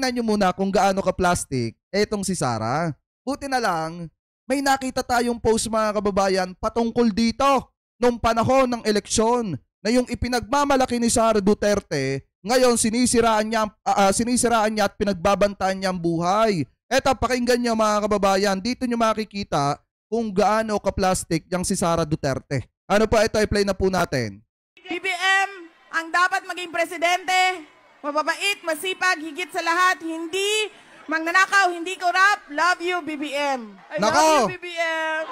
tingnan nyo muna kung gaano ka-plastic etong si Sara. Buti na lang, may nakita tayong post mga kababayan patungkol dito nung panahon ng eleksyon na yung ipinagmamalaki ni Sara Duterte, ngayon sinisiraan niya at pinagbabantaan niya ang buhay. Eto, pakinggan nyo mga kababayan, dito nyo makikita kung gaano ka-plastic yung si Sara Duterte. Ano pa ito, i-play na po natin. BBM ang dapat maging presidente, mababait, masipag, higit sa lahat, hindi magnanakaw, hindi corrupt. Love you, BBM. Love you, BBM.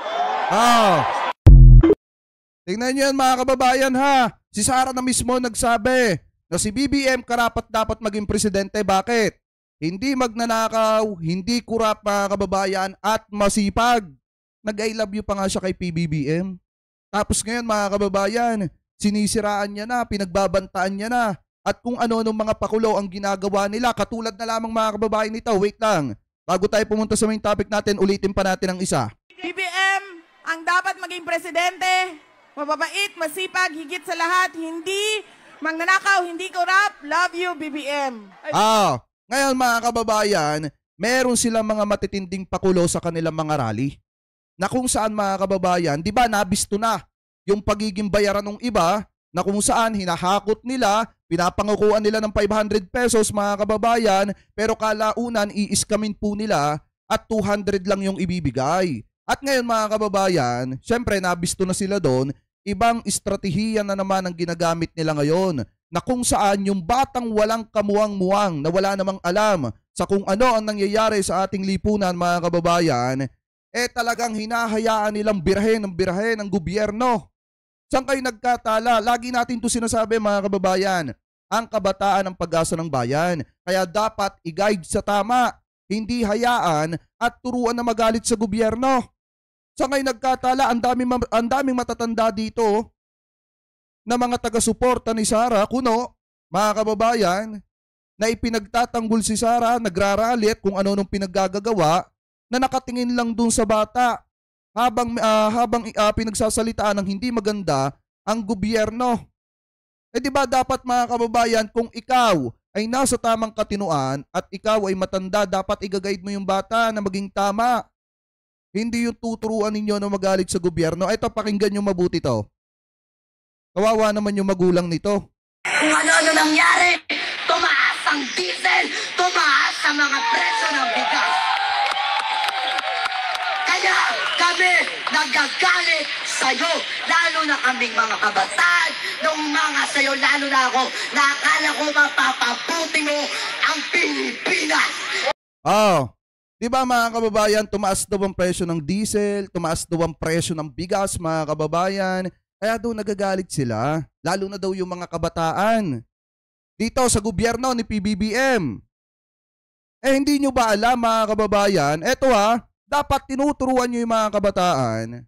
Tingnan nyo yan mga kababayan ha. Si Sara na mismo nagsabi na si BBM karapat dapat maging presidente. Bakit? Hindi magnanakaw, hindi corrupt mga kababayan at masipag. Nag-I love you pa nga siya kay PBBM. Tapos ngayon mga kababayan, sinisiraan niya na, pinagbabantaan niya na. At kung ano-ano mga pakulo ang ginagawa nila, katulad na lamang mga kababayan nito. Wait lang, bago tayo pumunta sa main topic natin, ulitin pa natin ang isa. BBM ang dapat maging presidente, mababait, masipag, higit sa lahat, hindi magnanakaw, hindi corrupt. Love you, BBM. Ngayon mga kababayan, meron silang mga matitinding pakulo sa kanilang mga rally. Na kung saan mga kababayan, di ba nabisto na yung pagiging bayaran ng iba, na kung saan hinahakot nila, pinapangukuhan nila ng 500 pesos mga kababayan, pero kalaunan i-iskamin po nila at 200 lang yung ibibigay. At ngayon mga kababayan, syempre nabisto na sila doon, ibang estratehiya na naman ang ginagamit nila ngayon, na kung saan yung batang walang kamuwang-muwang na wala namang alam sa kung ano ang nangyayari sa ating lipunan mga kababayan, talagang hinahayaan nilang birahin ng gobyerno. Saan kayo nagkatala? Lagi natin ito sinasabi mga kababayan, ang kabataan ang pag-asa ng bayan. Kaya dapat i-guide sa tama, hindi hayaan at turuan na magalit sa gobyerno. Saan kayo nagkatala? Ang daming matatanda dito na mga taga-suporta ni Sara, kuno, mga kababayan, na ipinagtatanggol si Sara, nagrarally at kung ano nung pinaggagawa, na nakatingin lang dun sa bata habang pinagsasalitaan ng hindi maganda ang gobyerno. Di ba dapat mga kababayan, kung ikaw ay nasa tamang katinuan at ikaw ay matanda, dapat i-guide mo yung bata na maging tama. Hindi yung tuturuan ninyo na magalit sa gobyerno. Ito, pakinggan nyo mabuti to. Kawawa naman yung magulang nito. Kung ano-ano nangyari, tumaas ang diesel, tumaas ang mga presyo ng bigas. Kaya kami nagagalit sa'yo, lalo na kaming mga kabataan, nung mga sa'yo, lalo na ako, na akala ko mapapabuti mo ang Pilipinas. Di ba mga kababayan, tumaas daw ang presyo ng diesel, tumaas daw ang presyo ng bigas mga kababayan. Kaya doon nagagalit sila, lalo na daw yung mga kabataan. Dito sa gobyerno ni PBBM. Hindi nyo ba alam mga kababayan, dapat tinuturuan nyo yung mga kabataan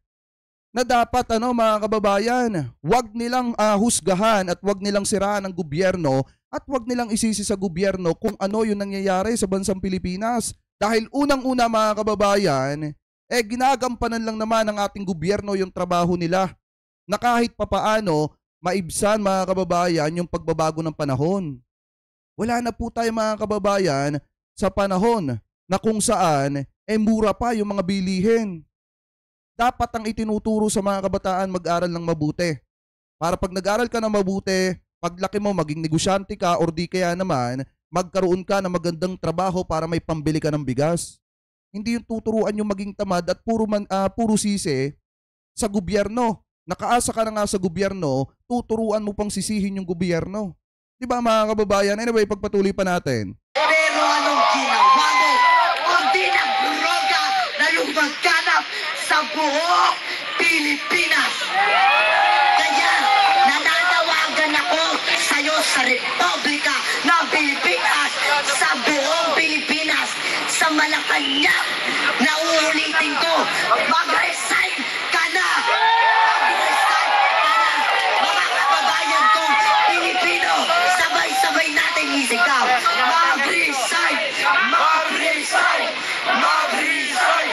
na dapat mga kababayan, wag nilang husgahan at wag nilang siraan ang gobyerno at wag nilang isisi sa gobyerno kung ano yung nangyayari sa bansang Pilipinas. Dahil unang-una mga kababayan, ginagampanan lang naman ng ating gobyerno yung trabaho nila, na kahit papaano maibsan mga kababayan yung pagbabago ng panahon. Wala na po tayo mga kababayan sa panahon na kung saan mura pa yung mga bilihin. Dapat ang itinuturo sa mga kabataan mag-aral ng mabuti. Para pag nag-aral ka ng mabuti, paglaki mo maging negosyante ka or di kaya naman magkaroon ka ng magandang trabaho para may pambili ka ng bigas. Hindi yung tuturuan yung maging tamad at puro sisi sa gobyerno. Nakaasa ka na nga sa gobyerno, tuturuan mo pang sisihin yung gobyerno. Di ba mga kababayan? Anyway, pagpatuloy pa natin. Pero anong ginawa mo? Kundi nagdroga na lumagkanap sa buong Pilipinas. Kaya nananawagan ako sa'yo sa Republika ng Pilipinas, sa buong Pilipinas, sa Malacanang, na uulitin ko, mag-resign ka na! Sabay natin isigaw. Mag-resign! Mag-resign! Mag-resign!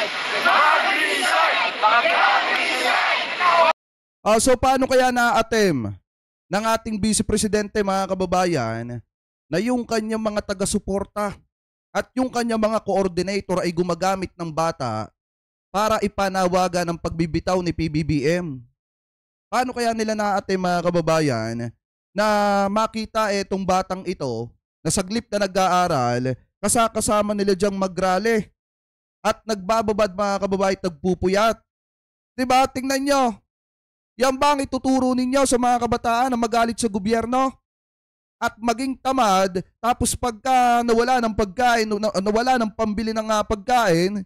Mag-resign! So paano kaya na-attempt ng ating vice presidente mga kababayan na yung kanyang mga taga-suporta at yung kanya mga coordinator ay gumagamit ng bata para ipanawagan ang pagbibitaw ni PBBM. Paano kaya nila naate mga kababayan na makita itong batang ito na saglip na nag-aaral, kasama nila diyang mag-rally at nagbababad mga kababayan, nagpupuyat. Diba? Tingnan nyo. Yan ba ang ituturo ninyo sa mga kabataan na magalit sa gobyerno? At maging tamad, tapos pagka nawala ng pagkain, nawala ng pambili ng pagkain,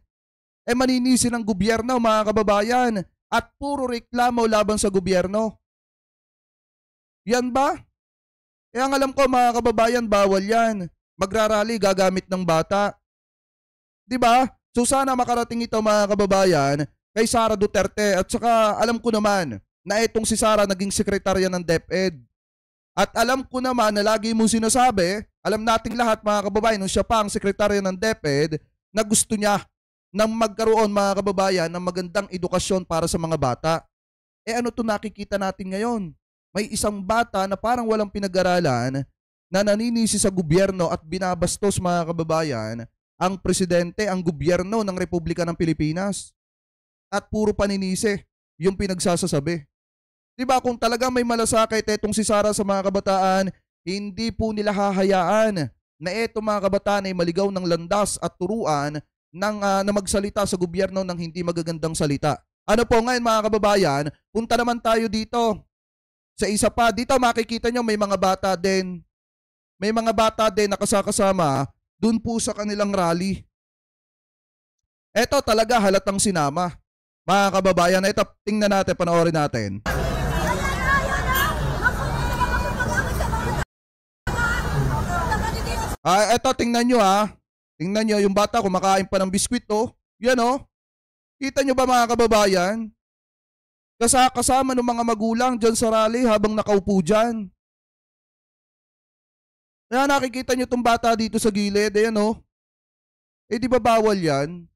maninisi ng gobyerno mga kababayan at puro reklamo laban sa gobyerno. Yan ba? Ang alam ko mga kababayan, bawal yan. Magrarally gagamit ng bata. Diba? So sana makarating ito mga kababayan kay Sara Duterte at saka alam ko naman na itong si Sara naging sekretarya ng DepEd. At alam ko naman na lagi mong sinasabi, alam nating lahat mga kababayan, nung siya pa ang sekretarya ng DepEd, na gusto niya nang magkaroon mga kababayan ng magandang edukasyon para sa mga bata. Ano to nakikita natin ngayon? May isang bata na parang walang pinag-aralan na naninisi sa gobyerno at binabastos mga kababayan ang presidente, ang gobyerno ng Republika ng Pilipinas. At puro paninisi yung pinagsasasabi. Diba kung talagang may malasakit etong si Sara sa mga kabataan, hindi po nila hahayaan na eto mga kabataan ay maligaw ng landas at turuan na magsalita sa gobyerno ng hindi magagandang salita. Ano po ngayon mga kababayan, punta naman tayo dito sa isa pa. Dito makikita nyo may mga bata din. May mga bata din na kasama dun po sa kanilang rally. Eto talaga halatang sinama. Mga kababayan, ito tingnan natin, panoorin natin. Eto tingnan nyo Tingnan nyo yung bata kumakain pa ng biskwit Yan Kita nyo ba mga kababayan? Kasama ng mga magulang dyan sa rally habang nakaupo dyan. Kaya nakikita nyo itong bata dito sa gilid. Ayan di ba bawal yan?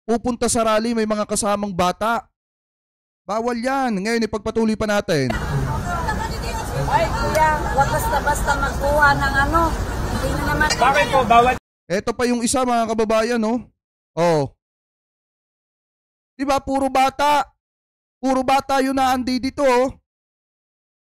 Pupunta sa rally may mga kasamang bata. Bawal yan. Ngayon ipagpatuloy pa natin. Ay kuya, wag basta magkuha ng Hindi na naman. Bakit po bawal? Ito pa yung isa mga kababayan Di ba puro bata? Puro bata yun na andi dito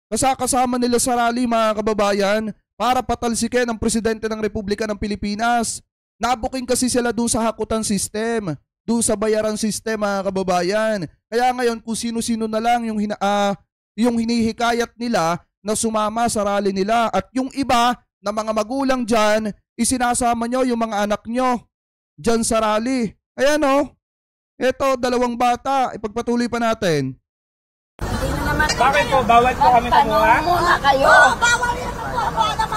Kasama nila sa rally mga kababayan para patalsikin ang presidente ng Republika ng Pilipinas. Nabuking kasi sila dun sa hakutan system, dun sa bayaran system mga kababayan. Kaya ngayon kung sino-sino na lang yung hinihikayat nila na sumama sa rally nila at yung iba na mga magulang dyan, isinasama nyo yung mga anak nyo dyan sa rally. Ayan Ito, dalawang bata. Ipagpatuloy pa natin. Bakit po? Bawal po kami kumuha? Muna kayo. Bawal yan po.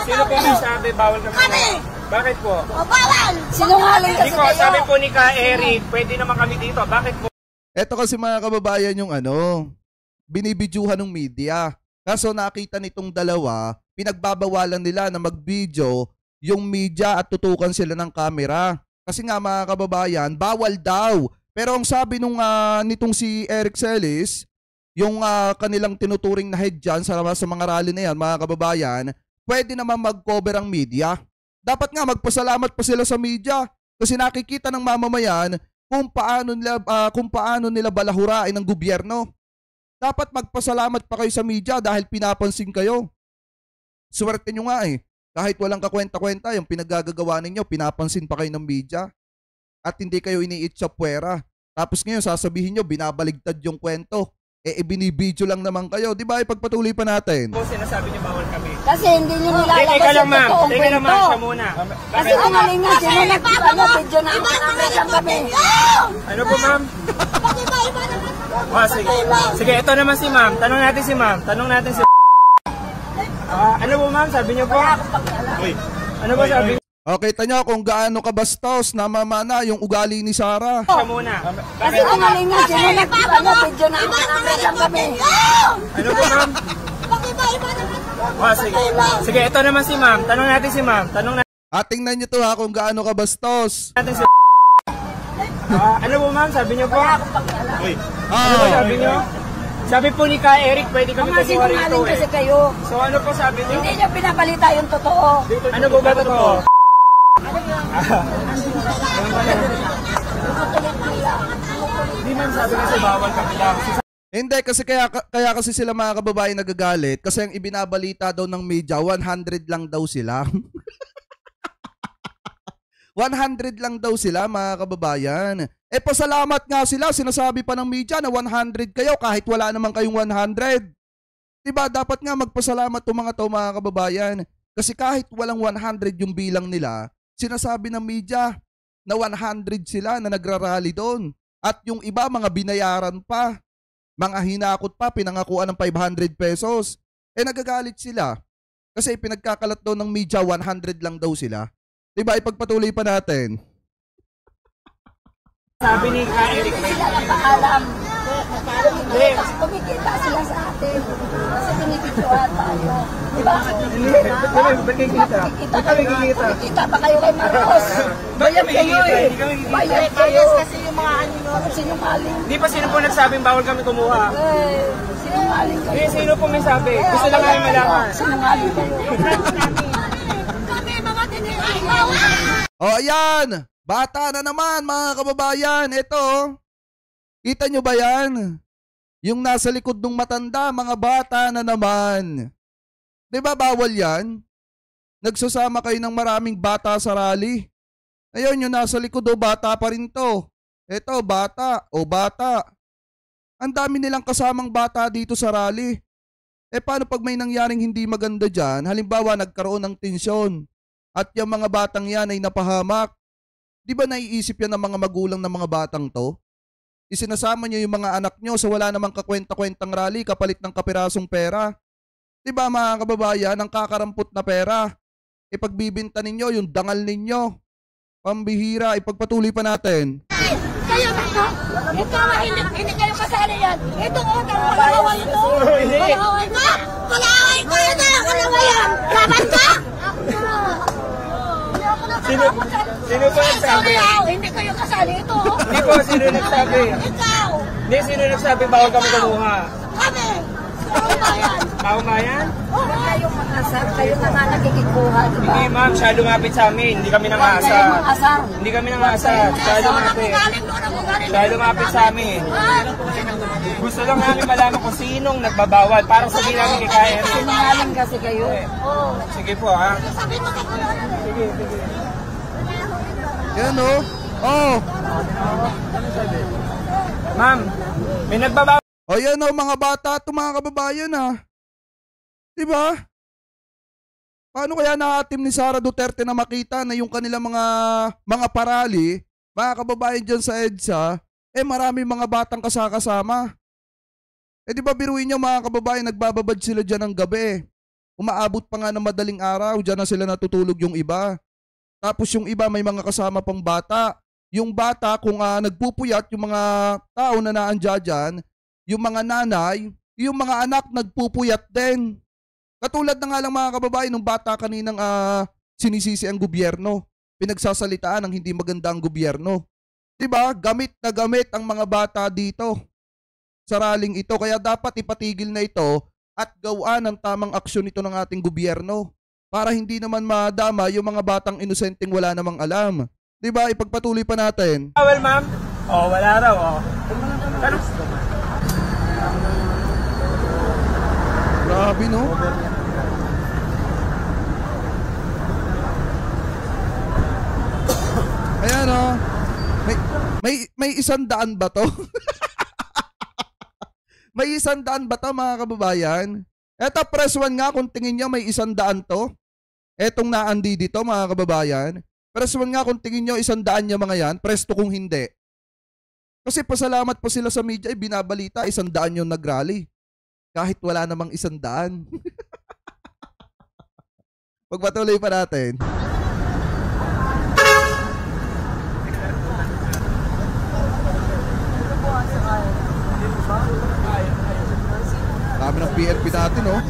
Sino po nagsabi bawal kami kumuha? Bakit po? Bawal! Sinungaling kasi Hindi ko, kayo. sabi po ni Ka Eric, pwede naman kami dito. Bakit po? Ito kasi mga kababayan yung binibidyuhan ng media. Kaso nakita nitong dalawa, pinagbabawalan nila na mag-video yung media at tutukan sila ng camera. Kasi nga mga kababayan, bawal daw. Pero ang sabi nitong si Eric Celis, yung kanilang tinuturing na head dyan sa mga rally na yan, mga kababayan, pwede naman mag-cover ang media. Dapat nga magpasalamat pa sila sa media kasi nakikita ng mamamayan kung paano nila balahurain ng gobyerno. Dapat magpasalamat pa kayo sa media dahil pinapansin kayo. Swerte nyo nga Kahit walang kakwenta-kwenta, yung pinaggagawa ninyo, pinapansin pa kayo ng media. At hindi kayo iniitsapwera. Tapos ngayon sasabihin nyo, binabaligtad yung kwento. Ibinibidyo lang naman kayo. Di ba? Ipagpatuloy pa natin. Po, sinasabi niyo bawal kami. Kasi hindi nyo nilalabas Teka lang yung ma'am. totoong Teka lang ma'am. kwento. Siya muna. Kasi sinungaling nga, sino video na lang kami. Ano po ma'am? Sige. Sige, ito naman si ma'am. Tanong natin si ma'am. Ano po ma'am? Sabi niyo po? Ano po sabi niyo? Okay, tanyo kung gaano kabastos namamana yung ugali ni Sara. Siya muna. Kasi sinungaling nga, sino video na lang kami. Ano po ma'am? Sige. Sige, ito naman si ma'am. Tanong natin si ma'am. Tingnan nyo to kung gaano kabastos. Natin si ano po ma'am? Sabi niyo po? Ano po sabi niyo? Sabi po ni Ka Eric, pwede kami Mga kumuha rito sinungaling kasi kayo. So ano po sabi niyo? Hindi nyo pinabalita yung totoo. Ano po ba totoo? Hindi man sabi kasi bawal kami lang. Hindi, kasi kaya kasi sila mga kababayan nagagalit kasi ang ibinabalita daw ng media, 100 lang daw sila. 100 lang daw sila mga kababayan. Eh pasalamat nga sila, sinasabi pa ng media na 100 kayo kahit wala naman kayong 100. Diba dapat nga magpasalamat itong mga to mga kababayan. Kasi kahit walang 100 yung bilang nila, sinasabi ng media na 100 sila na nagrarally doon. At yung iba mga binayaran pa. Mga hinakot pa, pinangakuan ng 500 pesos. Eh nagagalit sila. Kasi pinagkakalat daw ng media, 100 lang daw sila. Diba, ipagpatuloy pa natin. Sabi ni Ka Eric, Sila napaalam. Kasi kumikita sila sa atin. Kasi binibidyohan tayo. Diba? ba't kayo kita? Ba't kami kikita? Kumikita pa kayo kay Marcos. Bayad kayo eh. Bayad kayo. Kasi yung mga sinungaling. Di pa sino po nagsabing bawal kami kumuha? Sinungaling kayo. Eh, sino po may sabi? Gusto lang kami malaman. Sinungaling kayo. O ayan, bata na naman mga kababayan. Ito, kita nyo ba yan? Yung nasa likod ng matanda, mga bata na naman. Diba bawal yan? Nagsasama kayo ng maraming bata sa rally. Ayun, yung nasa likod o bata pa rin to. Ito, bata o bata. Ang dami nilang kasamang bata dito sa rally. Eh paano pag may nangyaring hindi maganda dyan? Halimbawa, nagkaroon ng tensyon. At yung mga batang yan ay napahamak. Di ba naiisip yan ng mga magulang ng mga batang to? Isinasama nyo yung mga anak nyo sa wala namang kakwenta-kwentang rally kapalit ng kapirasong pera. Di ba mga kababayan, ang kakarampot na pera. Ipagbibinta ninyo yung dangal ninyo. Pambihira, ipagpatuloy pa natin. Kayo ba? Ikaw, hindi kayo kasali yan. Itong utang, kalaway ito. Kalaway ka? Kalaway ko yun na! Kalaway yan! Laban ka! Sino po nagsabi? Hindi kayo kasali ito. Hindi po, sino nagsabi? Ikaw! Hindi, sino nagsabi bawal kami kumuha? Kami! Ano ba yan? Taong bayan? Kayo mag-asar, kayo na nga nagkikikuha, di ba? Hindi ma'am, siya lumapit sa amin. Hindi kami Kayo nangasar. mag-asar. Hindi kami nangasar. Siya lumapit. Siya lumapit sa amin. Gusto lang namin malaman kung sinong nagbabawal. Parang sabihin namin kay Ka Eric. Sinungaling kasi kayo. Oo. Sige po ha. Sige. Yan o. Oh. Ma'am, may nagbabawal. O yan o mga bata at mga kababayan ha. Diba? Paano kaya naatim ni Sara Duterte na makita na yung kanilang mga parali, mga kababayan dyan sa EDSA, eh marami mga batang kasama. Eh di ba biruin nyo mga kababayan, nagbababad sila dyan ng gabi. Umaabot pa nga ng madaling araw, dyan na sila natutulog yung iba. Tapos yung iba may mga kasama pang bata. Yung bata kung nagpupuyat, yung mga tao na naandya dyan, yung mga nanay, yung mga anak nagpupuyat din. Katulad na nga lang mga kababayan, nung bata kaninang sinisisi ang gobyerno. Pinagsasalitaan ng hindi maganda ang gobyerno. Diba? Gamit na gamit ang mga bata dito sa raling ito. Kaya dapat ipatigil na ito at gawaan ng tamang aksyon ito ng ating gobyerno para hindi naman madama yung mga batang inosenteng wala namang alam. Diba? Ipagpatuloy pa natin. Bawal ma'am? Oh, wala raw. Oh. Grabe no? Ayan o. May 100 ba to? May 100 ba to mga kababayan? Eto press 1 nga kung tingin nyo may 100 to. Etong naandi dito mga kababayan. Press 1 nga kung tingin nyo 100 nyo mga yan. Press 2 kung hindi. Kasi pasalamat po sila sa media, binabalita 100 yung nagrally. Kahit wala namang 100. Pagpatuloy pa natin. Dami ng PNP natin, oh.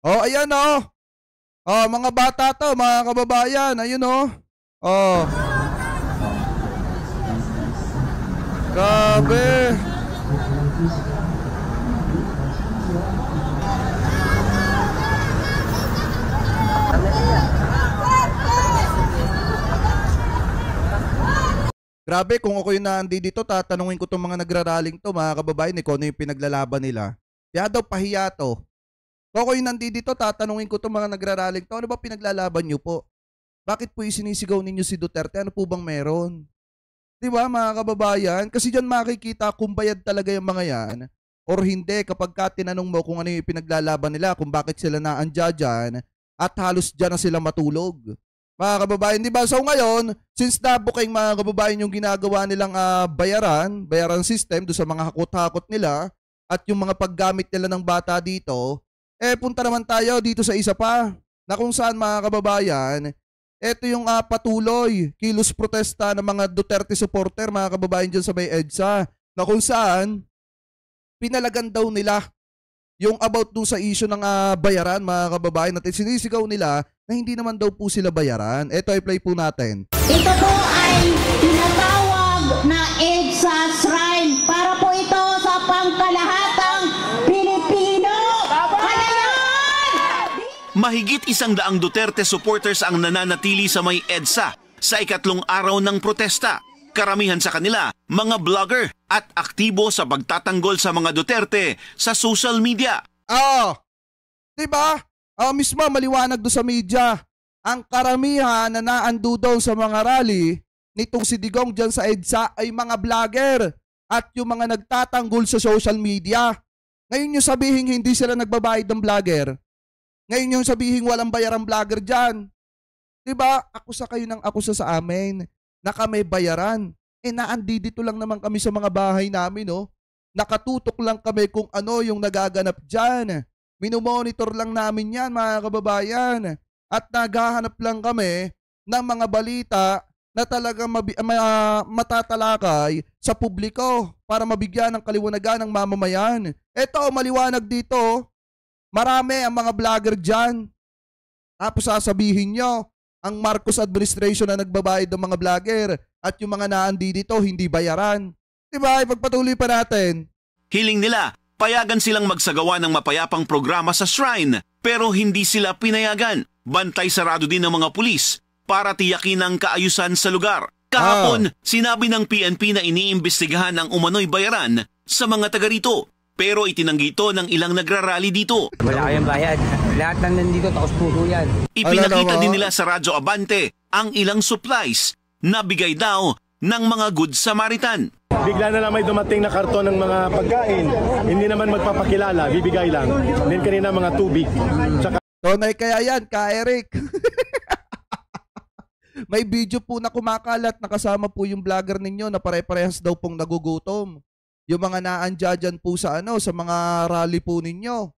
Oh, ayan, oh. Oh, mga bata to, mga kababayan. Ayun, oh. Oh. Grabe. Grabe, kung ako yung naandi dito, tatanungin ko itong mga nagraraling to, mga kababayan, kung ano yung pinaglalaban nila. Kaya daw pahiya to. Kung ako yung nandi dito, tatanungin ko itong mga nagraraling to, ano ba pinaglalaban nyo po? Bakit po isinisigaw ninyo si Duterte? Ano po bang meron? Di ba, mga kababayan? Kasi dyan makikita kung bayad talaga yung mga yan or hindi kapag ka tinanong mo kung ano yung pinaglalaban nila, kung bakit sila naandya dyan at halos dyan na sila matulog. Mga kababayan, di ba? So ngayon, since nabuking mga kababayan yung ginagawa nilang bayaran system do sa mga hakot-hakot nila at yung mga paggamit nila ng bata dito, punta naman tayo dito sa isa pa na kung saan mga kababayan, ito yung patuloy, kilos protesta ng mga Duterte supporter, mga kababayan dyan sa may EDSA, na kung saan pinalagan daw nila yung about dun sa issue ng bayaran, mga kababayan, at sinisigaw nila na hindi naman daw po sila bayaran. Ito, i-play po natin. Ito po ay tinatawag na EDSA Shrine para po ito sa pangkalahatang Pilipino. Mahigit 100 Duterte supporters ang nananatili sa may EDSA sa ikatlong araw ng protesta. Karamihan sa kanila, mga vlogger at aktibo sa pagtatanggol sa mga Duterte sa social media. Diba? Mismo maliwanag do sa media. Ang karamihan na naando doon sa mga rally nitong si Digong dyan sa EDSA ay mga vlogger at yung mga nagtatanggol sa social media. Ngayon yung sabihin hindi sila nagbabayad ng vlogger. Ngayon yung sabihin walang bayarang vlogger dyan. Diba? Akusa kayo ng akusa sa amin na kami bayaran. Naandi dito lang naman kami sa mga bahay namin, no? Nakatutok lang kami kung ano yung nagaganap dyan. Minomonitor lang namin yan, mga kababayan. At naghahanap lang kami ng mga balita na talagang matatalakay sa publiko para mabigyan ng kaliwanagan ng mamamayan. Ito, maliwanag dito. Marami ang mga vlogger dyan. Tapos sasabihin nyo, ang Marcos administration na nagbabayad ng mga vlogger at yung mga naandi dito hindi bayaran. Diba? Ipagpatuloy pa natin. Hiling nila, payagan silang magsagawa ng mapayapang programa sa Shrine pero hindi sila pinayagan. Bantay sarado din ng mga pulis para tiyakin ang kaayusan sa lugar. Kahapon, sinabi ng PNP na iniimbestigahan ang umano'y bayaran sa mga taga rito. Pero itinanggi ito ng ilang nagrarally dito. Wala kayong bayad. Lahat ng nandito, takos puso yan. Ipinakita din nila sa Radyo Abante ang ilang supplies na bigay daw ng mga Good Samaritan. Bigla na lang may dumating na karton ng mga pagkain. Hindi naman magpapakilala, bibigay lang. Then kanina mga tubig. Tsaka Tonay kaya yan, ka Eric. May video po na kumakalat na kasama po yung vlogger ninyo na pare-parehas daw pong nagugutom. Yung mga naandya dyan po sa sa mga rally po ninyo.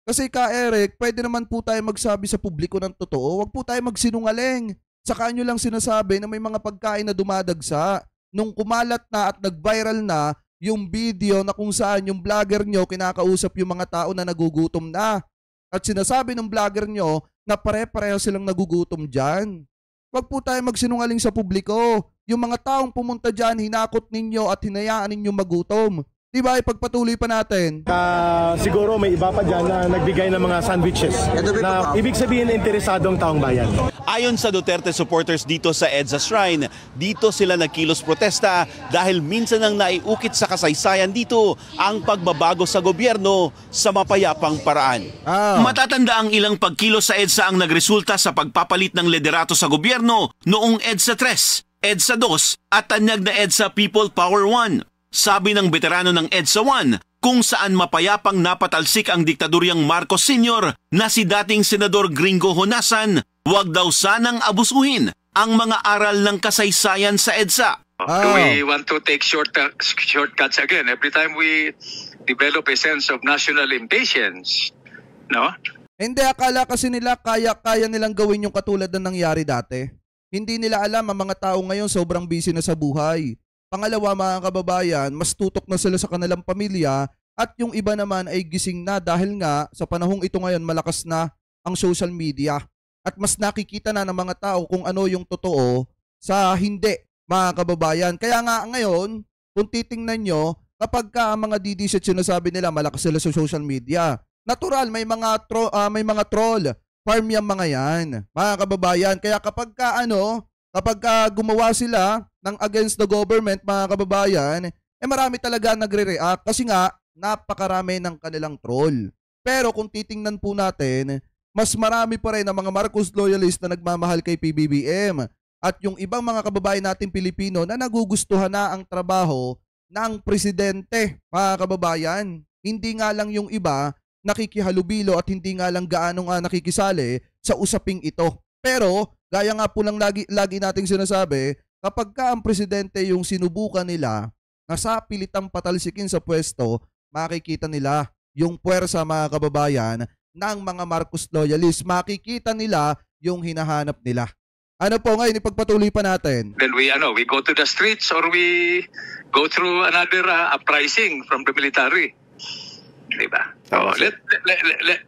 Kasi ka Eric, pwede naman po tayo magsabi sa publiko ng totoo. Huwag po tayo magsinungaling. Saka nyo lang sinasabi na may mga pagkain na dumadagsa. Nung kumalat na at nag-viral na yung video na kung saan yung vlogger nyo kinakausap yung mga tao na nagugutom na. At sinasabi ng vlogger nyo na pare-pareho silang nagugutom dyan. Huwag po tayo magsinungaling sa publiko. Yung mga taong pumunta dyan, hinakot ninyo at hinayaan ninyo magutom. Diba, ipagpatuloy pa natin. siguro may iba pa dyan na nagbigay ng mga sandwiches. Na ibig sabihin na interesadong taong bayan. Ayon sa Duterte supporters dito sa EDSA Shrine, dito sila nagkilos protesta dahil minsan nang naiukit sa kasaysayan dito ang pagbabago sa gobyerno sa mapayapang paraan. Matatanda ang ilang pagkilos sa EDSA ang nagresulta sa pagpapalit ng liderato sa gobyerno noong EDSA 3, EDSA 2 at tanyag na EDSA People Power 1. Sabi ng veterano ng EDSA 1 kung saan mapayapang napatalsik ang diktadoryang Marcos Sr. na si dating Senador Gringo Honasan, huwag daw sanang abusuhin ang mga aral ng kasaysayan sa EDSA. Do we want to take shortcuts again every time we develop a sense of national impatience? No? Hindi, akala kasi nila kaya nilang gawin yung katulad na nangyari dati. Hindi nila alam ang mga tao ngayon sobrang busy na sa buhay. Pangalawa, mga kababayan, mas tutok na sila sa kanilang pamilya at yung iba naman ay gising na dahil nga sa panahong ito ngayon malakas na ang social media at mas nakikita na ng mga tao kung ano yung totoo sa hindi, mga kababayan. Kaya nga ngayon, kung titingnan nyo, kapag ka mga DDS at sinasabi nila malakas sila sa social media, natural, may mga troll, farm yung mga yan, mga kababayan. Kaya kapag ka gumawa sila ng against the government, mga kababayan, marami talaga nagre-react kasi nga napakarami ng kanilang troll. Pero kung titingnan po natin, mas marami pa rin ang mga Marcos loyalist na nagmamahal kay PBBM at yung ibang mga kababayan natin Pilipino na nagugustuhan na ang trabaho ng presidente, mga kababayan. Hindi nga lang yung iba nakikihalubilo at hindi nga lang gaano nga nakikisali sa usaping ito. Pero gaya nga po lang lagi nating sinasabi, kapag ka ang presidente yung sinubukan nila na sa pilitang patalsikin sa pwesto, makikita nila yung puwersa, mga kababayan, ng mga Marcos loyalists. Makikita nila yung hinahanap nila. Ano po ngayon, ipagpatuloy pa natin. Then we go to the streets or we go through another uprising from the military. Diba? So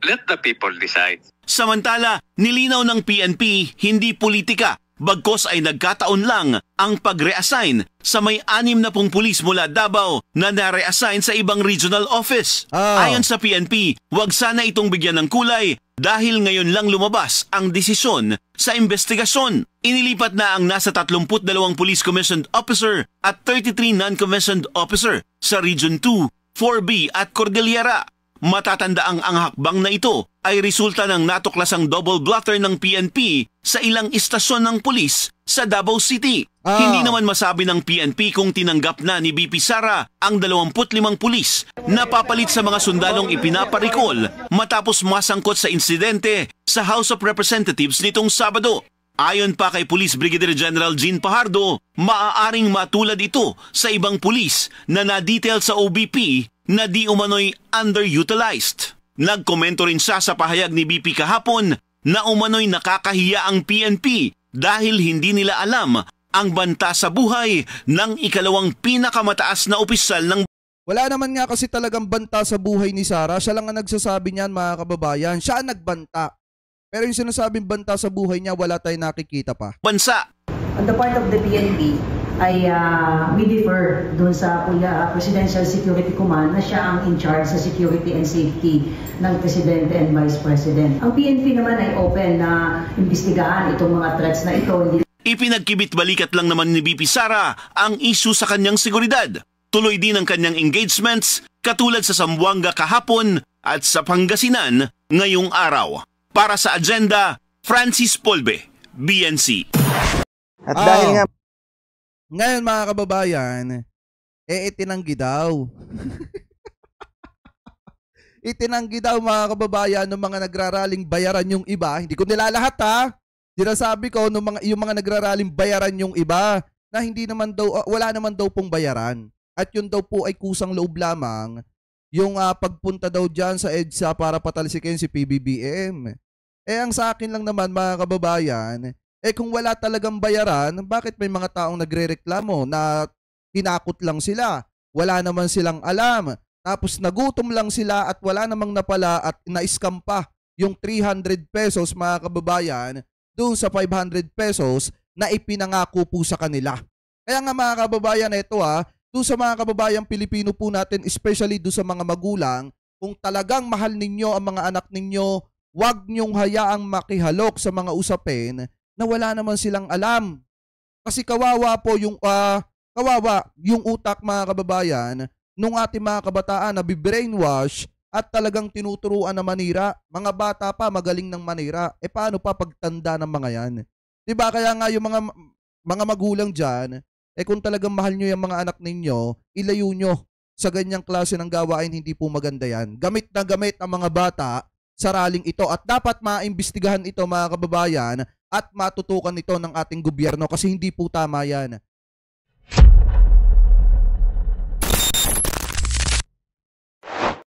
let the people decide. Samantala, nilinaw ng PNP, hindi politika, bagkos ay nagkataon lang ang pag-reassign sa may 60 pulis mula Davao na na-reassign sa ibang regional office. Ayon sa PNP, wag sana itong bigyan ng kulay dahil ngayon lang lumabas ang desisyon sa investigasyon. Inilipat na ang nasa 32 police commissioned officer at 33 non-commissioned officer sa Region 2, 4B at Cordillera. Matatandaang ang hakbang na ito ay resulta ng natuklasang double blotter ng PNP sa ilang istasyon ng pulis sa Davao City. Hindi naman masabi ng PNP kung tinanggap na ni BP Sara ang 25 pulis na papalit sa mga sundalong ipinaparikol matapos masangkot sa insidente sa House of Representatives nitong Sabado. Ayon pa kay Police Brigadier General Jean Pajardo, maaaring matulad ito sa ibang pulis na na-detail sa OBP na di umano'y underutilized. Nagkomento rin siya sa pahayag ni BP kahapon na umano'y nakakahiya ang PNP dahil hindi nila alam ang banta sa buhay ng ikalawang pinakamataas na opisyal ng... Wala naman nga kasi talagang banta sa buhay ni Sara. Siya lang ang nagsasabi niyan, mga kababayan. Siya ang nagbanta. Pero yung sinasabing banta sa buhay niya, wala tayong nakikita pa. Bansa. On the part of the PNP, ay we defer doon sa Presidential Security Command na siya ang in charge sa security and safety ng Presidente and Vice President. Ang PNP naman ay open na imbestigahan itong mga threats na ito. Ipinagkibit-balikat lang naman ni BP Sara ang issue sa kanyang seguridad. Tuloy din ang kanyang engagements katulad sa Zamboanga kahapon at sa Pangasinan ngayong araw. Para sa Agenda, Francis Polbe, BNC. At dahil nga ngayon, mga kababayan, itinanggi daw. Itinanggi daw, mga kababayan, ng mga nagraraling bayaran yung iba. Hindi ko nilalahat, ha. Sinasabi ko, yung mga nagraraling bayaran yung iba na hindi naman daw, wala naman daw pong bayaran. At yun daw po ay kusang loob lamang yung pagpunta daw dyan sa EDSA para patalsikin si PBBM. Ang sa akin lang naman, mga kababayan, kung wala talagang bayaran, bakit may mga taong nagrereklamo na hinakot lang sila? Wala naman silang alam. Tapos nagutom lang sila at wala namang napala at na-scam pa yung 300 pesos, mga kababayan, doon sa 500 pesos na ipinangako po sa kanila. Kaya nga, mga kababayan, ito doon sa mga kababayang Pilipino po natin, especially doon sa mga magulang, kung talagang mahal ninyo ang mga anak ninyo, huwag niyong hayaang makihalok sa mga usapin na wala naman silang alam. Kasi kawawa po yung utak, mga kababayan, nung ating mga kabataan na bibrainwash at talagang tinuturuan na manira. Mga bata pa magaling ng manira. Paano pa pagtanda ng mga yan? Diba? Kaya nga yung mga magulang dyan, kung talagang mahal nyo yung mga anak ninyo, ilayo nyo sa ganyang klase ng gawain, hindi po maganda yan. Gamit na gamit ang mga bata sa raling ito at dapat maimbestigahan ito, mga kababayan, at matutukan ito ng ating gobyerno kasi hindi po tama yan.